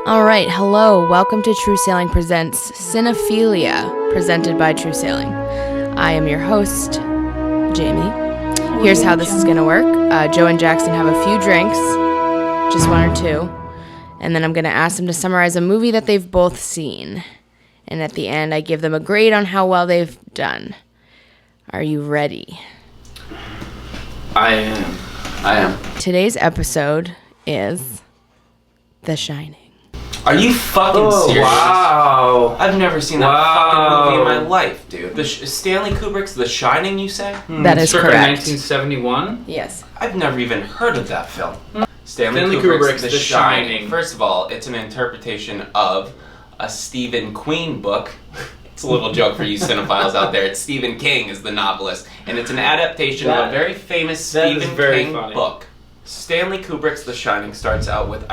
All right, hello. Welcome to True Sailing Presents Cinephelia, presented by True Sailing. I am your host, Jamie. Here's how this is going to work. Joe and Jackson have a few drinks, just one or two, and then I'm going to ask them to summarize a movie that they've both seen. And at the end, I give them a grade on how well they've done. Are you ready? I am. Today's episode is The Shining. Are you fucking serious? Wow. I've never seen that fucking movie in my life, dude. Stanley Kubrick's The Shining, you say? That is correct. 1971? Yes. I've never even heard of that film. Stanley Kubrick's The Shining. First of all, it's an interpretation of a Stephen King book. It's a little joke for you cinephiles out there. It's Stephen King is the novelist, and it's an adaptation of a very famous Stephen King book. Stanley Kubrick's The Shining starts out with,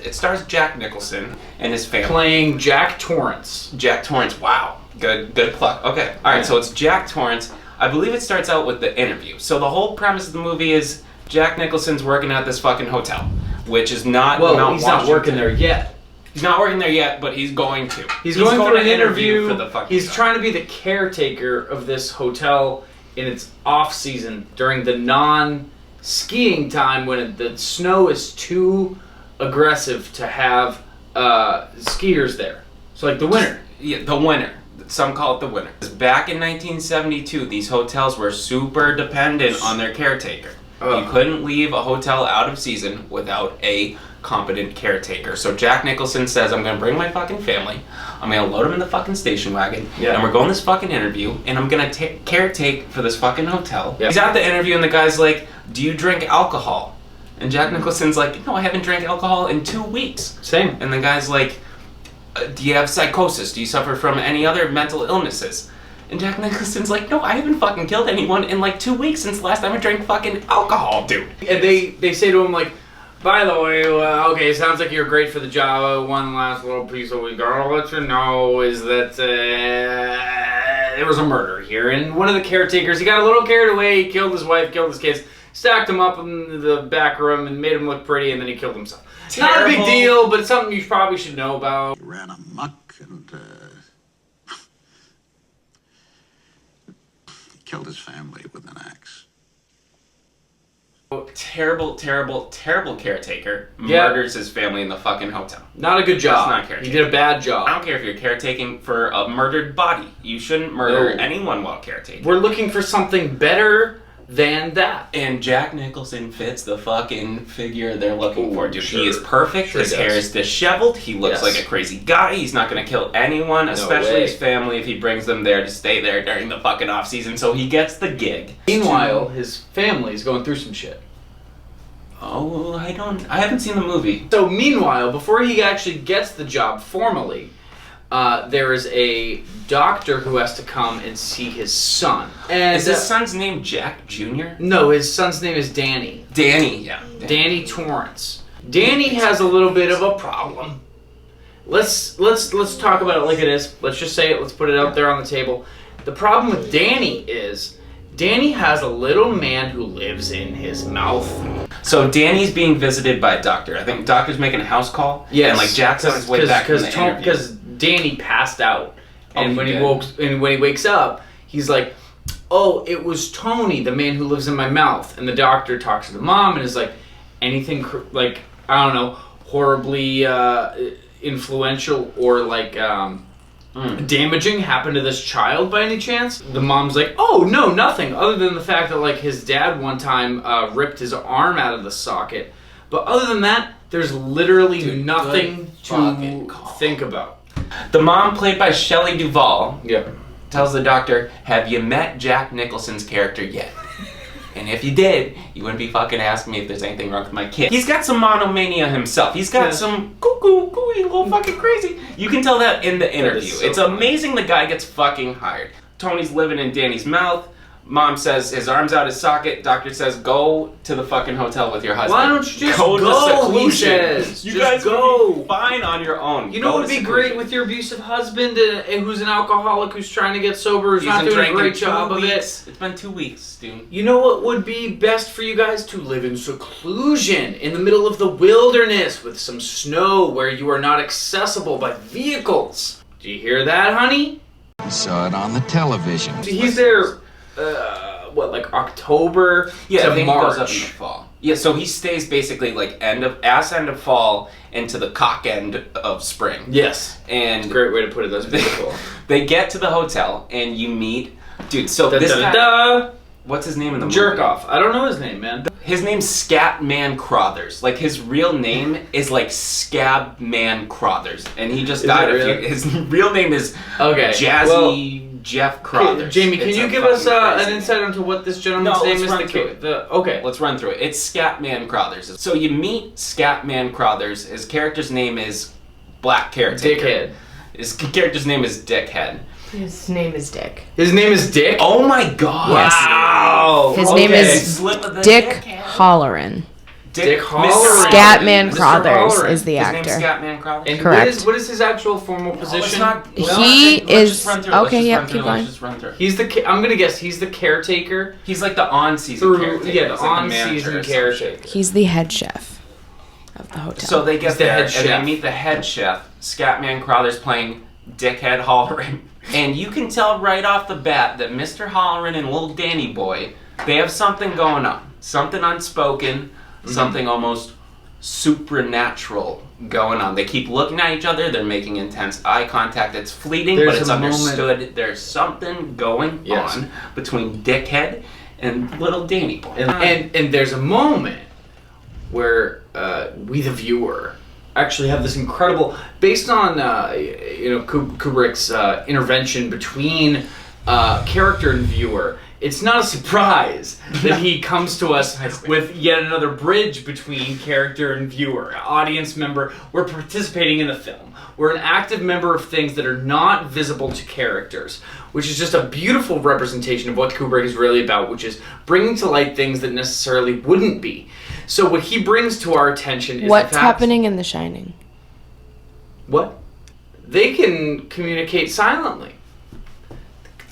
it stars Jack Nicholson and his family. Playing Jack Torrance. Jack Torrance, wow. Good pluck. Okay, alright, so it's Jack Torrance. I believe it starts out with the interview. So the whole premise of the movie is Jack Nicholson's working at this fucking hotel, which is not Mount Washington. He's not working there yet. He's not working there yet, but he's going to. He's going through an interview for the fucking He's trying to be the caretaker of this hotel in its off-season during the non-skiing time when the snow is too aggressive to have skiers there. So like the winter. Yeah, the winter. Some call it the winter. Back in 1972, these hotels were super dependent on their caretaker. You couldn't leave a hotel out of season without a competent caretaker. So Jack Nicholson says, I'm going to bring my fucking family, I'm going to load them in the fucking station wagon, and we're going to this fucking interview, and I'm going to caretake for this fucking hotel. He's at the interview, and the guy's like, do you drink alcohol? And Jack Nicholson's like, no, I haven't drank alcohol in 2 weeks. Same. And the guy's like, do you have psychosis? Do you suffer from any other mental illnesses? And Jack Nicholson's like, no, I haven't fucking killed anyone in like 2 weeks since the last time I drank fucking alcohol, dude. And they say to him like, by the way, okay, sounds like you're great for the job. One last little piece of we gotta let you know is that there was a murder here. And one of the caretakers, he got a little carried away, he killed his wife, killed his kids, stacked them up in the back room and made him look pretty, and then he killed himself. Terrible. Not a big deal, but it's something you probably should know about. He ran amok and he killed his family with an axe. Terrible caretaker murders his family in the fucking hotel. Not a good job. That's not caretaking. He did a bad job. I don't care if you're caretaking for a murdered body. You shouldn't murder anyone while caretaking. We're looking for something better than that. And Jack Nicholson fits the fucking figure they're looking for, dude. Sure. He is perfect. His hair is disheveled. He looks like a crazy guy. He's not going to kill anyone, especially his family, if he brings them there to stay there during the fucking off-season, so he gets the gig. Meanwhile, his family's going through some shit. Oh, I haven't seen the movie. So meanwhile, before he actually gets the job formally, there is a doctor who has to come and see his son. And is his son's name Jack Jr.? No, his son's name is Danny. Danny. Danny Torrance. Danny has a little bit of a problem. Let's talk about it like it is. Let's just say it. Let's put it out there on the table. The problem with Danny is Danny has a little man who lives in his mouth. So Danny's being visited by a doctor. I think doctor's making a house call. Yes. And like Jack's on his way back from the interview. Because Danny passed out, and when he wakes up, he's like, "Oh, it was Tony, the man who lives in my mouth." And the doctor talks to the mom and is like, "Anything like I don't know, horribly influential or like damaging happened to this child by any chance?" The mom's like, "Oh no, nothing. Other than the fact that like his dad one time ripped his arm out of the socket. But other than that, there's literally nothing to think about." The mom, played by Shelley Duvall, Yep. tells the doctor, "Have you met Jack Nicholson's character yet? And if you did, you wouldn't be fucking asking me if there's anything wrong with my kid." He's got some monomania himself. He's got some gooey, little fucking crazy. You can tell that in the interview. It's amazing the guy gets fucking hired. Tony's living in Danny's mouth. Mom says his arm's out his socket. Doctor says go to the fucking hotel with your husband. Why don't you just go? go, To he says. You Just guys go. would be fine on your own. You know what would be great with your abusive husband who's an alcoholic, who's trying to get sober, who's not doing a great job of it? It's been 2 weeks, dude. You know what would be best for you guys? To live in seclusion in the middle of the wilderness with some snow where you are not accessible by vehicles. Do you hear that, honey? I saw it on the television. He's there, like October I to think March. he goes up in the fall. Yeah, so he stays basically like end of fall into the cock end of spring. Yes. And Great way to put it. That's beautiful. they get to the hotel and you meet, dude. So this guy, what's his name in the movie? Jerk off. I don't know his name, man. His name's Scatman Crothers. Like his real name is like Scabman Crothers, and he just died. Really? His real name is Jazzy Jeff Crothers. Jamie, can you give us an insight into what this gentleman's name is? Okay. Let's run through it. It's Scatman Crothers. So you meet Scatman Crothers. His character's name is Black Caretaker. Dickhead. His character's name is Dickhead. His name is Dick. His name is Dick? Oh my god. Wow. His name is Dick Halloran. Dick Halloran. Scatman Crothers is the His actor. name's Scatman Crothers? And Correct. what is his actual formal position? Okay, yep, keep going. Let's just run through. He's I'm gonna guess he's the caretaker. He's like the on-season caretaker. Yeah, the He's like on-season caretaker. He's the head chef of the hotel. So they get there and chef. they meet the head chef, Scatman Crothers, playing Dickhead Halloran. And you can tell right off the bat that Mr. Halloran and little Danny Boy, they have something going on. Something unspoken, something almost supernatural going on. They keep looking at each other, they're making intense eye contact. It's fleeting, but it's understood. There's something going on between Dickhead and little Danny Boy. And there's a moment where we, the viewer, actually have this incredible, based on Kubrick's intervention between character and viewer. It's not a surprise that he comes to us with yet another bridge between character and viewer, audience member. We're participating in the film. We're an active member of things that are not visible to characters, which is just a beautiful representation of what Kubrick is really about, which is bringing to light things that necessarily wouldn't be. So what he brings to our attention is what's happening in The Shining? What? They can communicate silently.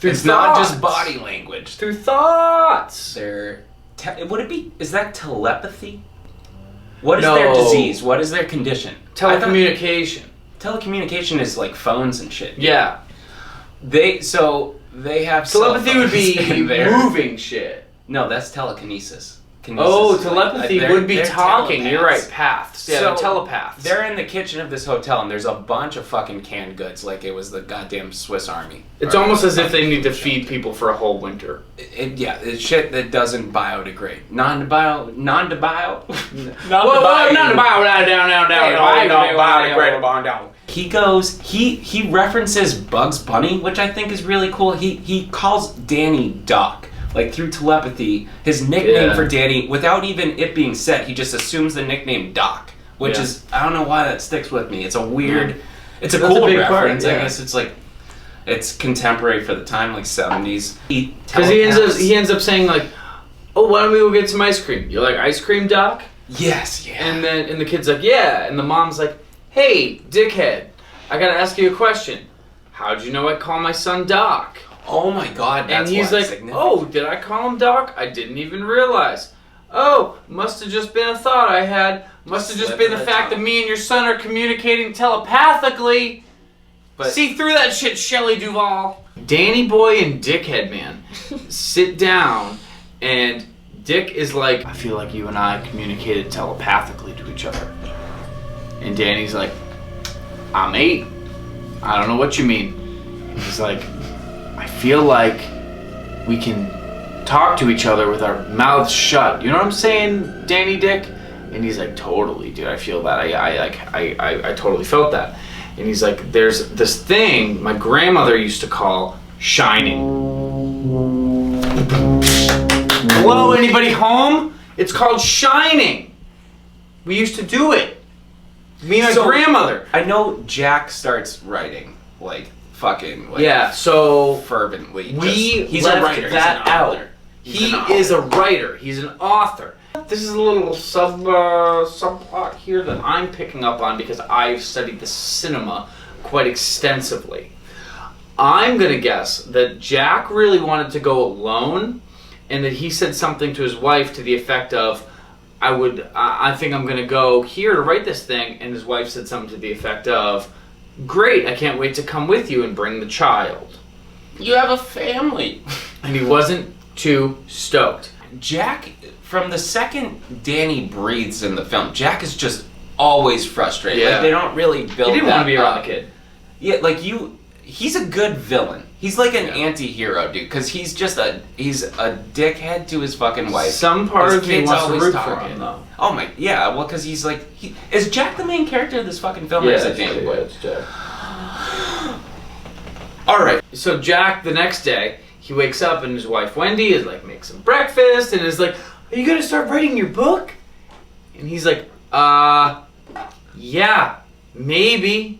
It's not just body language. Through thoughts. Is that telepathy? What is their disease? What is their condition? Telecommunication. Telecommunication is like phones and shit. Yeah. They have telepathy would be moving shit. No, that's telekinesis. Telepathy would be talking. Telepaths. You're right. Paths. Yeah, so telepaths. They're in the kitchen of this hotel, and there's a bunch of fucking canned goods, like it was the goddamn Swiss Army. It's almost as if they need to feed people for a whole winter. It's shit that doesn't biodegrade. Non-bio. He references Bugs Bunny, which I think is really cool. He calls Danny Doc. Like through telepathy, his nickname for Danny, without even it being said, he just assumes the nickname Doc, which is, I don't know why that sticks with me. It's a weird, it's a cool reference. I guess it's like, it's contemporary for the time, like 70s. Because he ends up saying like, oh, why don't we go get some ice cream? You like ice cream, Doc? Yes, yeah. And the kid's like, yeah. And the mom's like, hey, dickhead, I gotta ask you a question. How'd you know I call my son Doc? Oh my god, that's and he's like, oh, did I call him Doc? I didn't even realize. Oh, must have just been a thought I had. Must have just been the fact that me and your son are communicating telepathically. But see through that shit, Shelley Duvall. Danny Boy and Dickhead Man sit down, and Dick is like, I feel like you and I communicated telepathically to each other. And Danny's like, I'm 8. I don't know what you mean. And he's like, I feel like we can talk to each other with our mouths shut. You know what I'm saying, Danny Dick? And he's like, totally, dude. I feel that. I totally felt that. And he's like, there's this thing my grandmother used to call shining. Hello, anybody home? It's called shining. We used to do it. Me and my grandmother. I know Jack starts writing like fucking so fervently. He's left a writer. That out. He is a writer. He's an author. This is a little subplot here that I'm picking up on because I've studied the cinema quite extensively. I'm gonna guess that Jack really wanted to go alone, and that he said something to his wife to the effect of, I think I'm gonna go here to write this thing, and his wife said something to the effect of, great, I can't wait to come with you and bring the child. You have a family. And he wasn't too stoked. Jack, from the second Danny breathes in the film, Jack is just always frustrated. Yeah. Like, they don't really build He didn't that want to be around up. the kid. Yeah, like he's a good villain. He's like an anti-hero, dude, because he's a dickhead to his fucking wife. Some part His of me kids wants to always root for talking. him, though. Oh my, yeah, well, because he's like, is Jack the main character of this fucking film, or is it Danny Boy? it's Jack. Alright. So Jack, the next day, he wakes up and his wife Wendy is like, makes him breakfast and is like, are you gonna start writing your book? And he's like, yeah, maybe.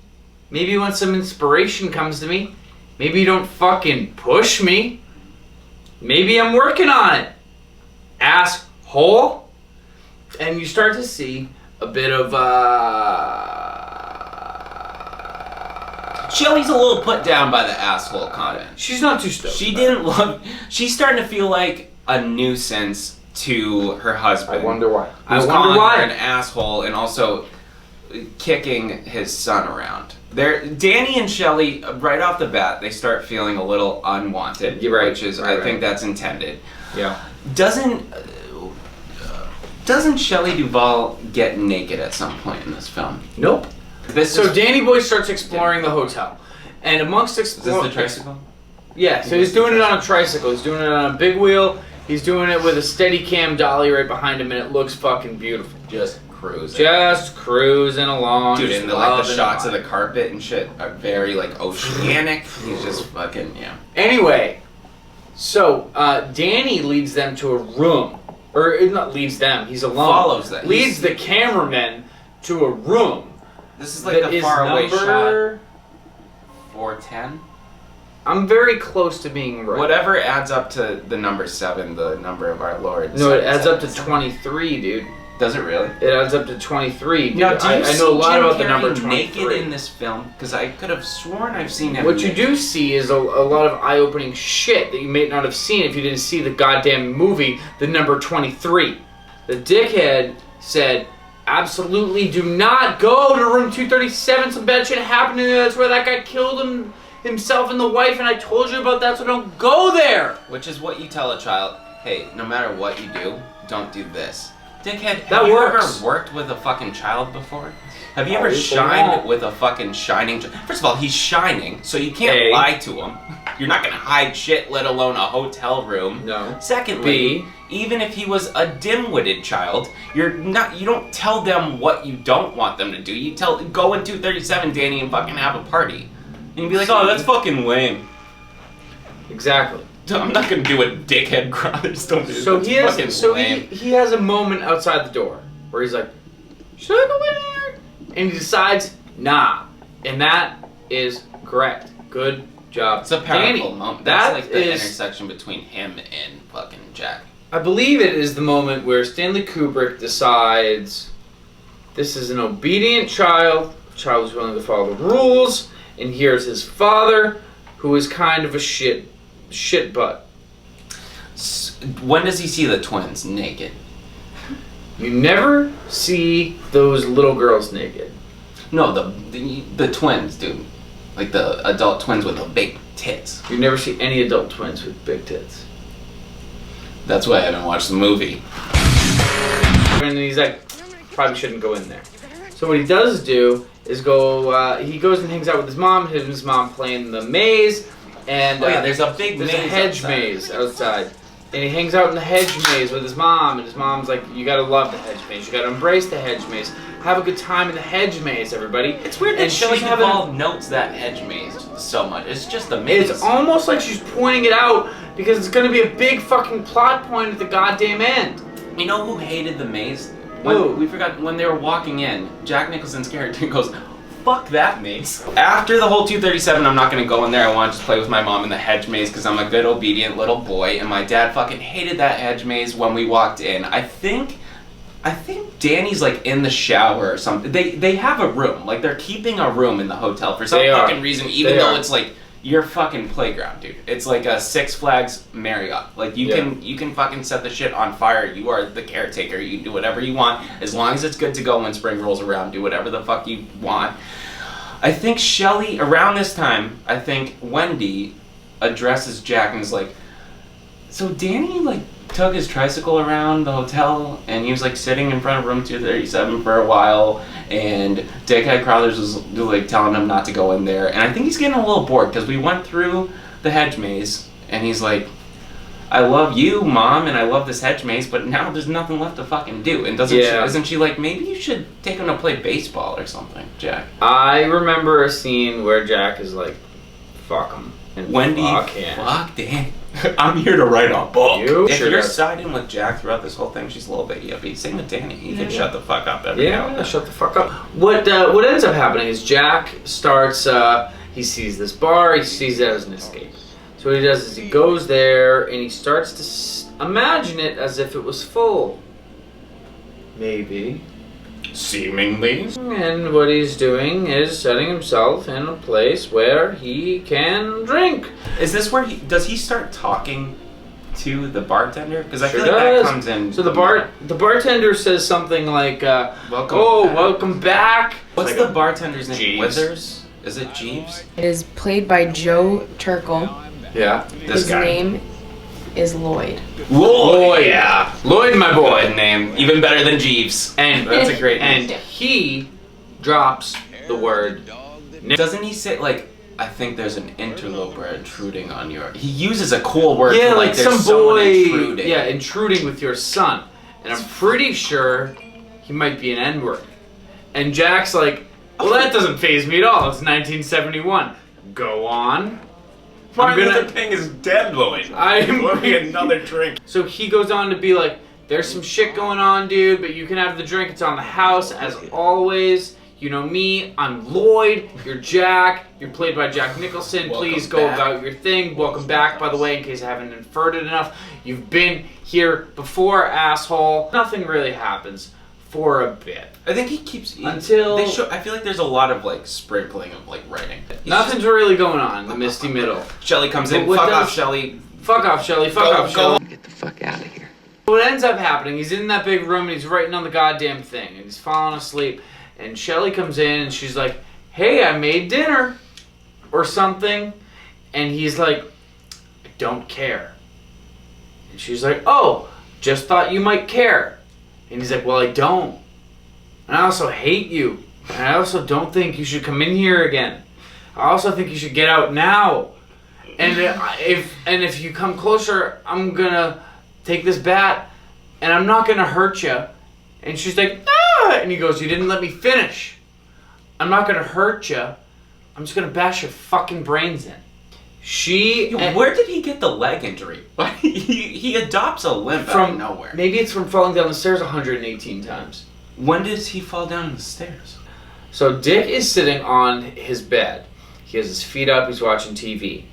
Maybe when some inspiration comes to me. Maybe you don't fucking push me. Maybe I'm working on it. Asshole. And you start to see a bit of, Shelley's a little put down by the asshole comment. she's not too stoked. She's starting to feel like a nuisance to her husband. I wonder why. Who's calling her an asshole and also kicking his son around. Danny and Shelley, right off the bat, they start feeling a little unwanted. You're right. Which is, Right. I think that's intended. Yeah. Doesn't Shelley Duvall get naked at some point in this film? Nope. So Danny Boy starts exploring the hotel, and amongst Is this the tricycle? Yeah, so he's doing it on a tricycle. He's doing it on a big wheel. He's doing it with a steady cam dolly right behind him, and it looks fucking beautiful. Just cruising. Just cruising along. Dude, just and the shots of loving the carpet and shit are very like oceanic. He's just fucking Anyway, so Danny leads them to a room, or not leads them. He's alone. Follows them. Leads the cameramen to a room. This is like the faraway shot. 410. I'm very close to being right. Whatever adds up to the number 7, the number of our Lord. No, it adds up to 23, dude. Does it really? It adds up to 23. Dude. Now, do you I know a lot Jim about the Carrey number 23. naked in this film? Because I could have sworn I've seen him. What you naked. do see is a lot of eye-opening shit that you may not have seen if you didn't see the goddamn movie, the number 23. The dickhead said, absolutely do not go to room 237. Some bad shit happened in there. That's where that guy killed himself and the wife, and I told you about that, so don't go there. Which is what you tell a child. Hey, no matter what you do, don't do this. Dickhead, That have you works. ever worked with a fucking child before? Have you Oh, ever it's a shined lot. with a fucking shining child? First of all, he's shining, so you can't A. lie to him. You're not gonna hide shit, let alone a hotel room. No. Secondly, B. even if he was a dim-witted child, you don't tell them what you don't want them to do. You go in 237, Danny, and fucking have a party. And you'd be like, oh, that's fucking lame. Exactly. I'm not gonna do a dickhead cry. Just don't do it. So That's he has fucking so lame. he has a moment outside the door where he's like, should I go in here? And he decides, nah. And that is correct. Good job. It's a powerful Danny. moment. That That's like the is, intersection between him and fucking Jack. I believe it is the moment where Stanley Kubrick decides this is an obedient child. A child who's willing to follow the rules. And here's his father, who is kind of a shit butt. When does he see the twins naked? You never see those little girls naked. No, the twins, dude. Like the adult twins with the big tits. You never see any adult twins with big tits. That's why I haven't watched the movie. And he's like, probably shouldn't go in there. So what he does do is he goes and hangs out with his mom. Him and his mom playing the maze. And Oh yeah, there's a big there's maze a hedge outside. maze outside. And he hangs out in the hedge maze with his mom. And his mom's like, you gotta love the hedge maze. You gotta embrace the hedge maze. Have a good time in the hedge maze, everybody. It's weird that And Shelley she's having- Duvall notes that hedge maze so much. It's just a maze. It's almost like she's pointing it out because it's gonna be a big fucking plot point at the goddamn end. You know who hated the maze? Who? We forgot when they were walking in. Jack Nicholson's character goes, fuck that maze. After the whole 237, I'm not gonna go in there. I want to just play with my mom in the hedge maze because I'm a good, obedient little boy. And my dad fucking hated that hedge maze when we walked in. I think Danny's like in the shower or something. They have a room. Like they're keeping a room in the hotel for some fucking reason, even though it's like your fucking playground, dude. It's like a Six Flags Marriott. Like you can fucking set the shit on fire. You are the caretaker. You can do whatever you want as long as it's good to go when spring rolls around. Do whatever the fuck you want. I think Shelly around this time, I think Wendy addresses Jack and is like, so Danny like took his tricycle around the hotel and he was like sitting in front of room 237 for a while, and Dickhead Crothers was like telling him not to go in there, and I think he's getting a little bored because we went through the hedge maze and he's like, I love you, Mom, and I love this hedge maze, but now there's nothing left to fucking do. And isn't she like, maybe you should take him to play baseball or something, Jack? I remember a scene where Jack is like, fuck him. And Wendy, fuck Dan. I'm here to write a book. If you're siding with Jack throughout this whole thing, she's a little bit yippy. Same with Danny. He can shut the fuck up every now and then. Shut the fuck up. What ends up happening is Jack starts, he sees this bar, he sees it as an escape. So what he does is he goes there and he starts to imagine it as if it was full. Maybe. Seemingly. And what he's doing is setting himself in a place where he can drink. Is this where does he start talking to the bartender? Because I feel like does. that comes in. So the bartender says something like, welcome back. What's the bartender's name? Jeeves. Withers? Is it Jeeves? It is played by Joe Turkel. Yeah. His name is Lloyd. Lloyd, yeah. Lloyd, my boy. Good name. Even better than Jeeves. And that's a great name. And he drops the word. Doesn't he say like, I think there's an interloper intruding on your... He uses a cool word. Yeah, for, like there's some boy. Intruding. Yeah, intruding with your son. And I'm pretty sure he might be an N-word. And Jack's like, well, that doesn't faze me at all. It's 1971. Go on. Martin Luther King is dead, Lloyd. I'm wanting another drink. So he goes on to be like, there's some shit going on, dude, but you can have the drink. It's on the house, as always. You know me, I'm Lloyd, you're Jack, you're played by Jack Nicholson. Please go about your thing. Welcome back, by the way, in case I haven't inferred it enough. You've been here before, asshole. Nothing really happens for a bit. I think he keeps... Until... I feel like there's a lot of, like, sprinkling of, like, writing. Nothing's really going on in the misty middle. Shelly comes in. Fuck off, Shelly. Fuck off, Shelly. Fuck off, Shelly. Get the fuck out of here. What ends up happening, he's in that big room and he's writing on the goddamn thing and he's falling asleep. And Shelly comes in and she's like, hey, I made dinner. Or something. And he's like, I don't care. And she's like, oh, just thought you might care. And he's like, well, I don't. And I also hate you. And I also don't think you should come in here again. I also think you should get out now. And if you come closer, I'm gonna take this bat and I'm not gonna hurt you. And she's like, ah! And he goes, you didn't let me finish. I'm not gonna hurt you. I'm just gonna bash your fucking brains in. Where did he get the leg injury? he adopts a limp out of nowhere. Maybe it's from falling down the stairs 118 times. When does he fall down the stairs? So Dick is sitting on his bed. He has his feet up, he's watching TV.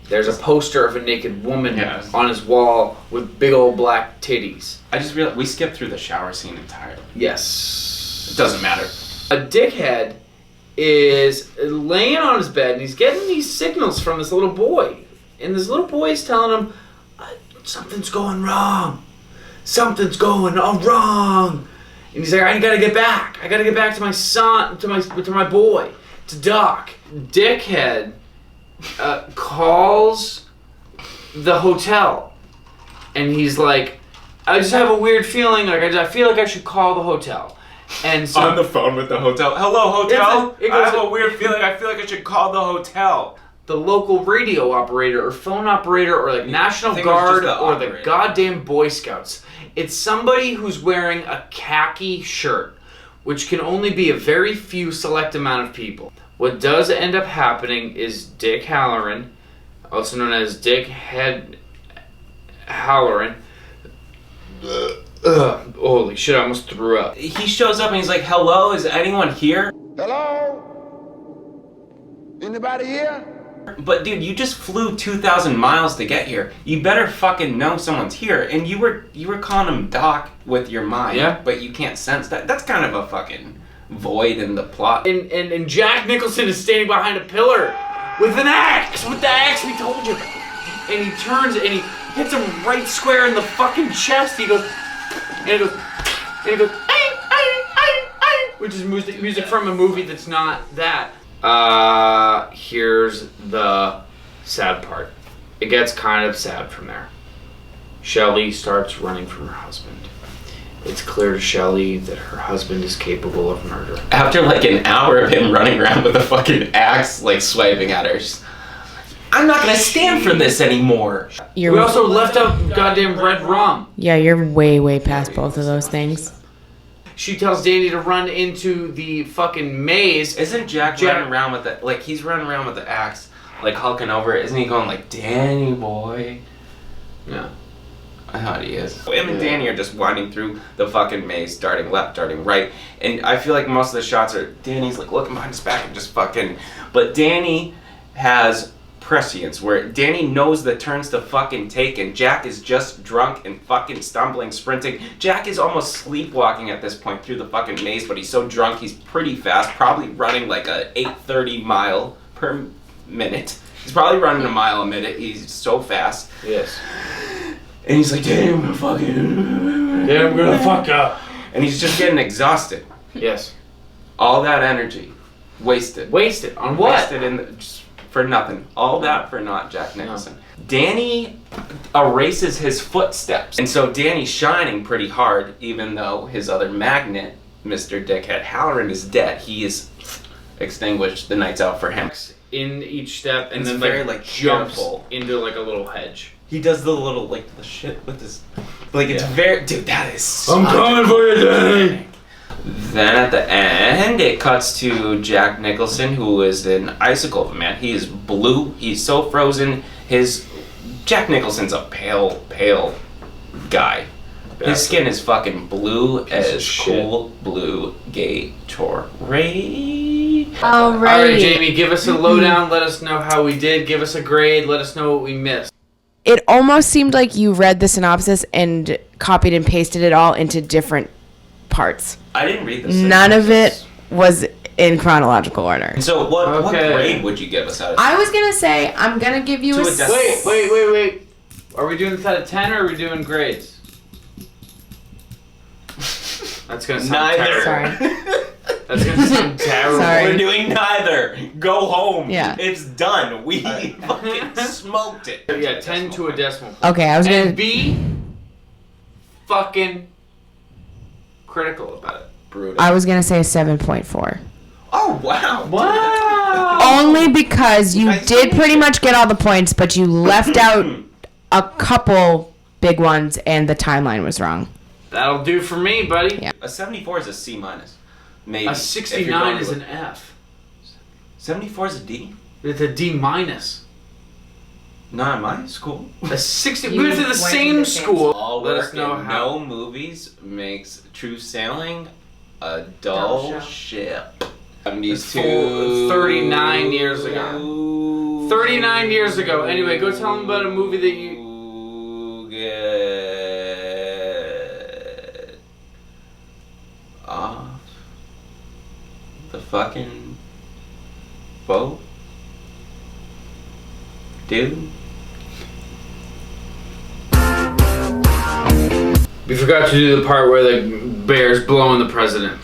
There's a poster of a naked woman on his wall with big old black titties. I just realized we skipped through the shower scene entirely. Yes. It doesn't matter. A dickhead is laying on his bed and he's getting these signals from this little boy. And this little boy is telling him, something's going wrong. Something's going wrong. And he's like, I gotta get back. I gotta get back to my son, to my boy, to Doc. Dickhead calls the hotel. And he's like, I just have a weird feeling, like I feel like I should call the hotel. And so on the phone with the hotel. Hello, hotel. I have a weird feeling. I feel like I should call the hotel. The local radio operator or phone operator or like National Guard or the goddamn Boy Scouts. It's somebody who's wearing a khaki shirt, which can only be a very few select amount of people. What does end up happening is Dick Halloran, also known as Dick Halloran. Holy shit, I almost threw up. He shows up and he's like, hello, is anyone here? Hello? Anybody here? But dude, you just flew 2,000 miles to get here. You better fucking know someone's here. And you were calling him Doc with your mind. Yeah. But you can't sense that. That's kind of a fucking void in the plot. And Jack Nicholson is standing behind a pillar with an axe. With the axe we told you. And he turns and he hits him right square in the fucking chest. He goes, and he goes, ay, ay, ay, ay, which is music from a movie that's not that. Here's the sad part. It gets kind of sad from there. Shelley starts running from her husband. It's clear to Shelley that her husband is capable of murder. After like an hour of him running around with a fucking axe, like swiping at her, I'm not gonna stand for this anymore. We also left out goddamn red rum. Yeah, you're way past both of those things. She tells Danny to run into the fucking maze. Isn't Jack running around with the, like, he's running around with the axe, like hulking over it? Isn't he going like, Danny boy? Yeah. I thought he is. Him and Danny are just winding through the fucking maze, darting left, darting right. And I feel like most of the shots are Danny's like looking behind his back and just fucking. But Danny has prescience where Danny knows the turns to fucking take, and Jack is just drunk and fucking stumbling, sprinting. Jack is almost sleepwalking at this point through the fucking maze, but he's so drunk he's pretty fast, probably running like a 830 mile per minute. He's probably running a mile a minute. He's so fast. Yes. And he's like, Danny, I'm gonna fucking... Yeah, I'm gonna fuck up. And he's just getting exhausted. Yes. All that energy. Wasted. Wasted. On what? Wasted just for nothing. All that for not Jack Nicholson. No. Danny erases his footsteps. And so Danny's shining pretty hard, even though his other magnet, Mr. Dickhead Halloran, is dead. He is extinguished. The night's out for him. In each step, and it's then very, like jumps into like a little hedge. He does the little, like, the shit with his... Like, it's very... Dude, that is... I'm coming for you, Danny! Then at the end, it cuts to Jack Nicholson, who is an icicle of a man. He is blue. He's so frozen. Jack Nicholson's a pale guy. His skin is fucking blue as cool blue Gatorade. All right, Jamie, give us a lowdown. Let us know how we did. Give us a grade. Let us know what we missed. It almost seemed like you read the synopsis and copied and pasted it all into different parts. I didn't read the synopsis. None of it was in chronological order. So what grade would you give us out of 10? I was going to say, I'm going to give you a... Wait. Are we doing this out of 10 or are we doing grades? That's going to sound terrible. Sorry. That's going to sound terrible. Sorry. We're doing neither. Go home. Yeah. It's done. We fucking smoked it. Yeah, 10 to a decimal. Okay, I was going to... And be fucking critical about it. Brutal. I was going to say a 7.4. Oh, wow. Wow. Only because you did pretty much get all the points, but you left out a couple big ones and the timeline was wrong. That'll do for me, buddy. Yeah. A 74 is a C minus. Maybe. A 69 is an F. 74 is a D? It's a D minus. Not my school. A 60. We went to the same school. All Let work us know and how. no movies makes true sailing a dull ship. 72. 39 years ago. 39 years ago. Anyway, go tell them about a movie that you... Get off the fucking boat, dude. We forgot to do the part where the bear's blowing the president.